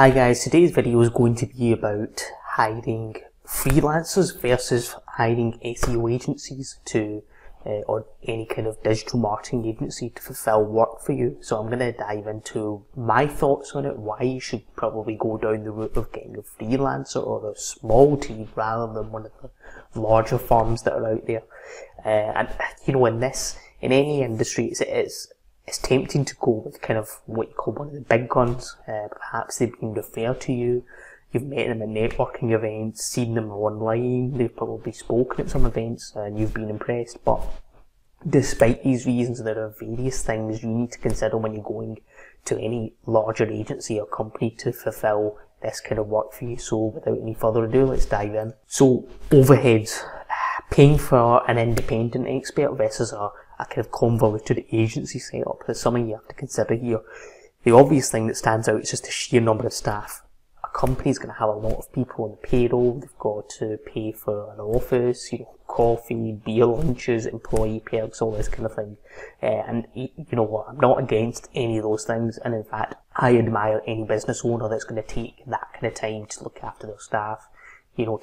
Hi guys, today's video is going to be about hiring freelancers versus hiring SEO agencies or any kind of digital marketing agency to fulfill work for you. So I'm going to dive into my thoughts on it, why you should probably go down the route of getting a freelancer or a small team rather than one of the larger firms that are out there. And you know, in any industry, it's tempting to go with kind of what you call one of the big guns. Perhaps they've been referred to you, you've met them at networking events, seen them online, they've probably spoken at some events and you've been impressed. But despite these reasons, there are various things you need to consider when you're going to any larger agency or company to fulfill this kind of work for you. So without any further ado, let's dive in. So overheads, paying for an independent expert versus a kind of convoluted agency setup. There's something you have to consider here. The obvious thing that stands out is just the sheer number of staff. A company's going to have a lot of people on the payroll. They've got to pay for an office, coffee, beer lunches, employee perks, all this kind of thing. And you know what? I'm not against any of those things. And in fact, I admire any business owner that's going to take that kind of time to look after their staff.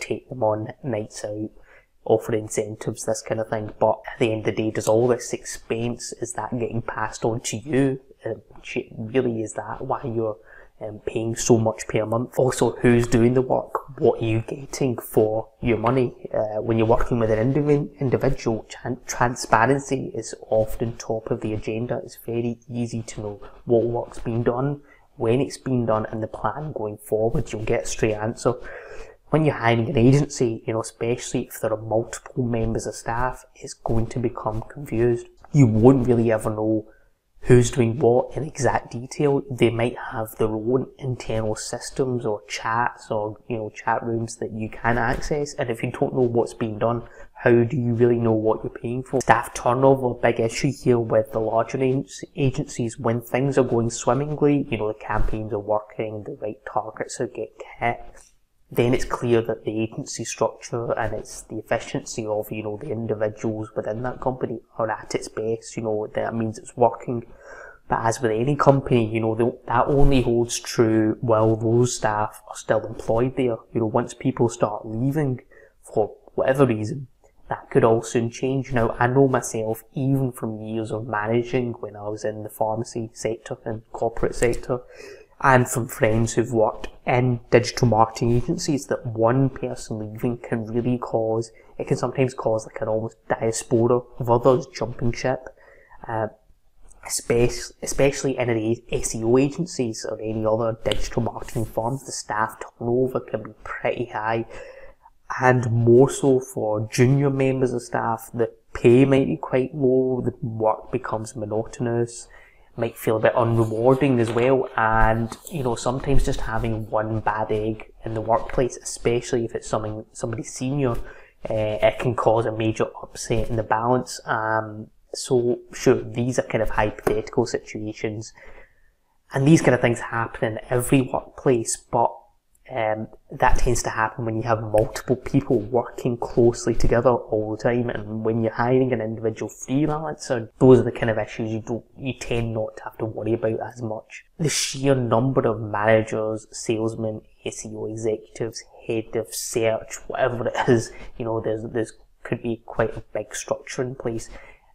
Take them on nights out, offer incentives, this kind of thing. But at the end of the day, does all this expense, is that getting passed on to you? Really, is that why you're paying so much per month? Also, who's doing the work? What are you getting for your money? When you're working with an individual, transparency is often top of the agenda. It's very easy to know what work's being done, when it's being done, and the plan going forward. You'll get a straight answer. When you're hiring an agency, especially if there are multiple members of staff, it's going to become confused. You won't really ever know who's doing what in exact detail. They might have their own internal systems or chats or, chat rooms that you can access. And if you don't know what's being done, how do you really know what you're paying for? Staff turnover, big issue here with the larger agencies. When things are going swimmingly, the campaigns are working, the right targets are getting hit, then it's clear that the agency structure and it's the efficiency of, the individuals within that company are at its best. That means it's working. But as with any company, that only holds true while those staff are still employed there. Once people start leaving for whatever reason, that could all soon change. Now, I know myself, even from years of managing when I was in the pharmacy sector and corporate sector, and from friends who've worked in digital marketing agencies, that one person leaving can sometimes cause like an almost diaspora of others jumping ship. Especially in SEO agencies or any other digital marketing firms, the staff turnover can be pretty high. And more so for junior members of staff, the pay might be quite low, the work becomes monotonous, might feel a bit unrewarding as well. And sometimes just having one bad egg in the workplace, especially if it's somebody senior, it can cause a major upset in the balance. So sure, these are kind of hypothetical situations, and these kind of things happen in every workplace, but that tends to happen when you have multiple people working closely together all the time. And when you're hiring an individual freelancer, those are the kind of issues you tend not to have to worry about as much. The sheer number of managers, salesmen, SEO executives, head of search, whatever it is, there's could be quite a big structure in place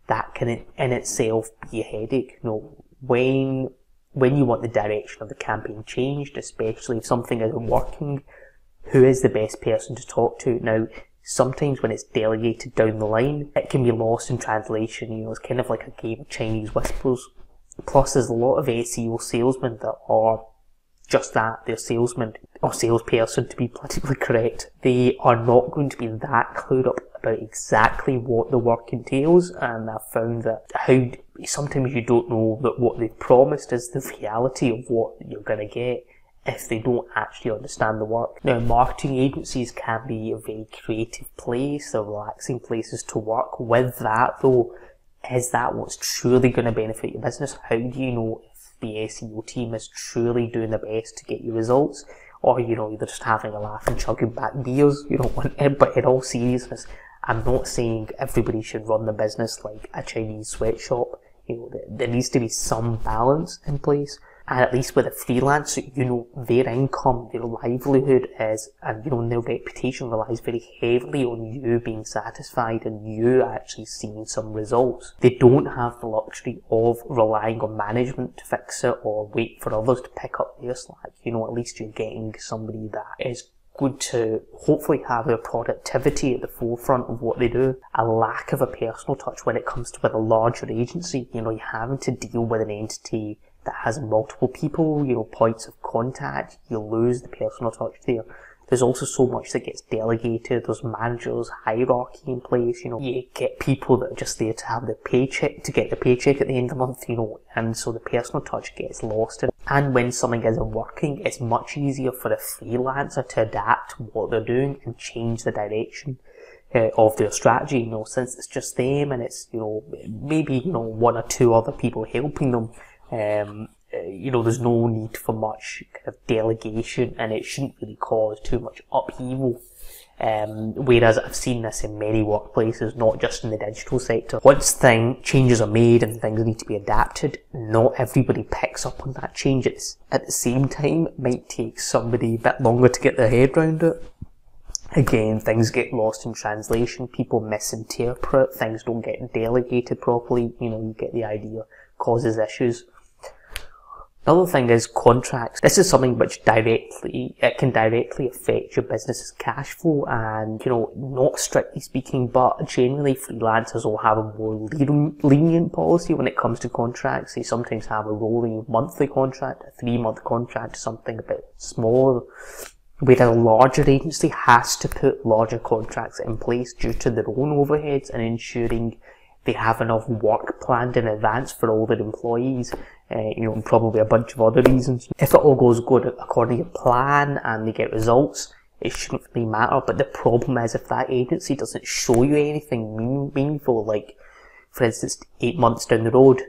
that can in itself be a headache. When you want the direction of the campaign changed, especially if something isn't working, who is the best person to talk to? Now, sometimes when it's delegated down the line, it can be lost in translation. It's kind of like a game of Chinese whispers. Plus, there's a lot of SEO salesmen that are just that. They're salesmen, or salesperson to be politically correct. They are not going to be that clued up about exactly what the work entails, and I've found that sometimes you don't know that what they've promised is the reality of what you're going to get if they don't actually understand the work. Now, marketing agencies can be a very creative place, they're relaxing places to work. With that though, is that what's truly going to benefit your business? How do you know if the SEO team is truly doing their best to get you results? Or, you're just having a laugh and chugging back beers, but in all seriousness, I'm not saying everybody should run the business like a Chinese sweatshop. There needs to be some balance in place. And at least with a freelancer, you know, their income, their livelihood is, and you know, their reputation relies very heavily on you being satisfied and you actually seeing some results. They don't have the luxury of relying on management to fix it or wait for others to pick up their slack. You know, at least you're getting somebody that is good to hopefully have their productivity at the forefront of what they do. A lack of a personal touch when it comes to with a larger agency, you know, you're having to deal with an entity that has multiple people, you know, points of contact, you lose the personal touch there. There's also so much that gets delegated, there's managers, hierarchy in place, you know, you get people that are just there to have the paycheck, to get the paycheck at the end of the month, you know, and so the personal touch gets lost. And when something isn't working, it's much easier for a freelancer to adapt what they're doing and change the direction of their strategy, you know, since it's just them and it's, you know, maybe, you know, one or two other people helping them. You know, there's no need for much kind of delegation and it shouldn't really cause too much upheaval. Whereas I've seen this in many workplaces, not just in the digital sector. Once changes are made and things need to be adapted, not everybody picks up on that change. At the same time, it might take somebody a bit longer to get their head around it. Again, things get lost in translation, people misinterpret, things don't get delegated properly, you know, you get the idea, causes issues. Another thing is contracts. This is something which it can directly affect your business's cash flow and, you know, not strictly speaking, but generally freelancers will have a more lenient policy when it comes to contracts. They sometimes have a rolling monthly contract, a 3-month contract, something a bit smaller, where a larger agency has to put larger contracts in place due to their own overheads and ensuring they have enough work planned in advance for all their employees, you know, and probably a bunch of other reasons. If it all goes good according to plan and they get results, it shouldn't really matter. But the problem is if that agency doesn't show you anything meaningful, like, for instance, 8 months down the road,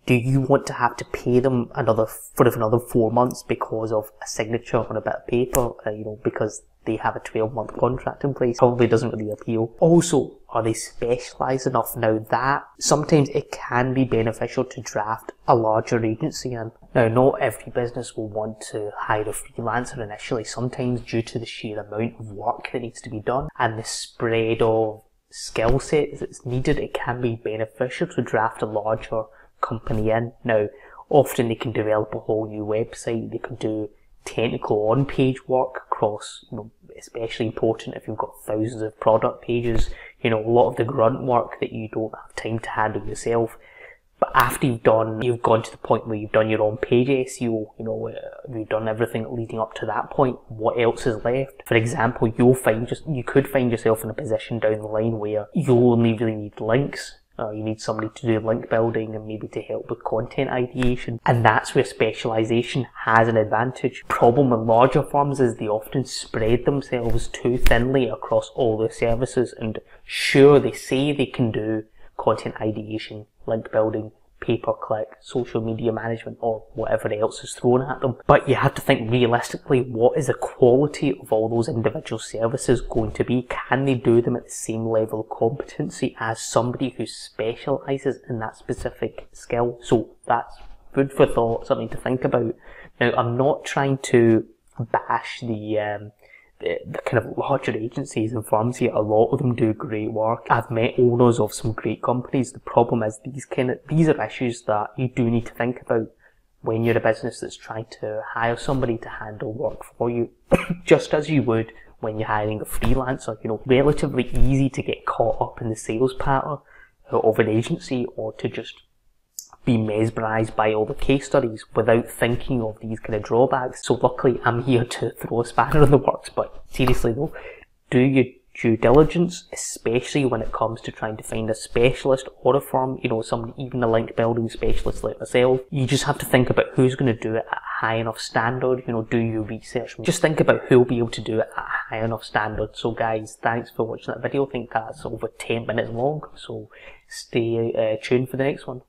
do you want to have to pay them another 4 months because of a signature on a bit of paper, you know, because they have a 12-month contract in place? Probably doesn't really appeal. Also, are they specialised enough? Now that sometimes it can be beneficial to draft a larger agency in. Now, not every business will want to hire a freelancer initially. Sometimes due to the sheer amount of work that needs to be done and the spread of skill sets that's needed, it can be beneficial to draft a larger company in. Now, often they can develop a whole new website, they can do technical on-page work across, you know, especially important if you've got thousands of product pages, you know, a lot of the grunt work that you don't have time to handle yourself. But after you've gone to the point where you've done your own page SEO, you know, you've done everything leading up to that point, what else is left? For example, you could find yourself in a position down the line where you only really need links. You need somebody to do link building and maybe to help with content ideation. And that's where specialisation has an advantage. Problem with larger firms is they often spread themselves too thinly across all their services. And sure, they say they can do content ideation, link building, pay-per-click, social media management, or whatever else is thrown at them. But you have to think realistically, what is the quality of all those individual services going to be? Can they do them at the same level of competency as somebody who specialises in that specific skill? So that's food for thought, something to think about. Now, I'm not trying to bash the kind of larger agencies and firms here. A lot of them do great work. I've met owners of some great companies. The problem is these are issues that you do need to think about when you're a business that's trying to hire somebody to handle work for you, just as you would when you're hiring a freelancer. You know, relatively easy to get caught up in the sales pattern of an agency or to just be mesmerised by all the case studies without thinking of these kind of drawbacks. So luckily I'm here to throw a spanner in the works, but seriously though, do your due diligence, especially when it comes to trying to find a specialist or a firm, you know, somebody, even a link building specialist like myself. You just have to think about who's going to do it at a high enough standard, you know, do your research. Just think about who'll be able to do it at a high enough standard. So guys, thanks for watching that video. I think that's over 10 minutes long, so stay tuned for the next one.